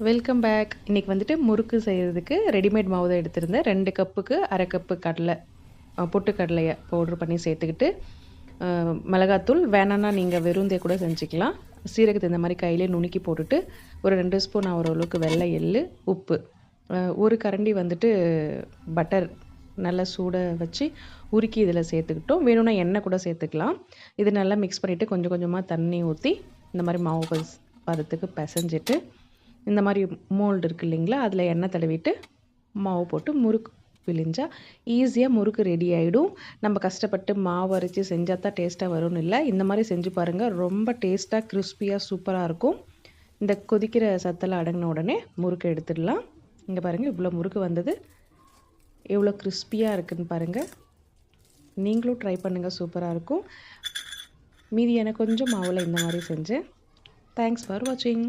Welcome back. இன்றைக்கி வந்துட்டு முறுக்கு செய்கிறதுக்கு ரெடிமேட் மாவு தான் எடுத்திருந்தேன். 2 கப்புக்கு 1/2 கப்பு கடலை பொட்டுக்கடலையை பவுட்ரு பண்ணி சேர்த்துக்கிட்டு, மிளகாத்தூள் வேணான்னா நீங்கள் வெறுந்தே கூட செஞ்சுக்கலாம். சீரகத்தை இந்த மாதிரி கையிலே நுணுக்கி போட்டுட்டு, ஒரு 2 ஸ்பூன் ஓரளவுக்கு வெள்ளை எள்ளு, உப்பு, ஒரு கரண்டி வந்துட்டு பட்டர் நல்லா சூட வச்சு உருக்கி இதில் சேர்த்துக்கிட்டோம். வேணும்னா எண்ணெய் கூட சேர்த்துக்கலாம். இது நல்லா மிக்ஸ் பண்ணிவிட்டு கொஞ்சம் கொஞ்சமாக தண்ணி ஊற்றி இந்த மாதிரி மாவு பதத்துக்கு பிசைஞ்சிட்டு, இந்த மாதிரி மோல்டு இருக்குது இல்லைங்களா, அதில் எண்ணெய் தடவிட்டு மாவு போட்டு முறுக்கு பிழிஞ்சா ஈஸியாக முறுக்கு ரெடி ஆகிடும். நம்ம கஷ்டப்பட்டு மாவு அரைச்சி செஞ்சால் தான் டேஸ்ட்டாக வரும்னு இல்லை, இந்த மாதிரி செஞ்சு பாருங்கள். ரொம்ப டேஸ்ட்டாக கிறிஸ்பியாக சூப்பராக இருக்கும். இந்த கொதிக்கிற சத்தெல்லாம் அடங்கின உடனே முறுக்கு எடுத்துடலாம். இங்கே பாருங்கள், இவ்வளோ முறுக்கு வந்தது, எவ்வளோ கிறிஸ்பியாக இருக்குதுன்னு பாருங்கள். நீங்களும் ட்ரை பண்ணுங்கள், சூப்பராக இருக்கும். மீதியான கொஞ்சம் மாவில் இந்த மாதிரி செஞ்சேன். தேங்க்ஸ் ஃபார் வாட்சிங்.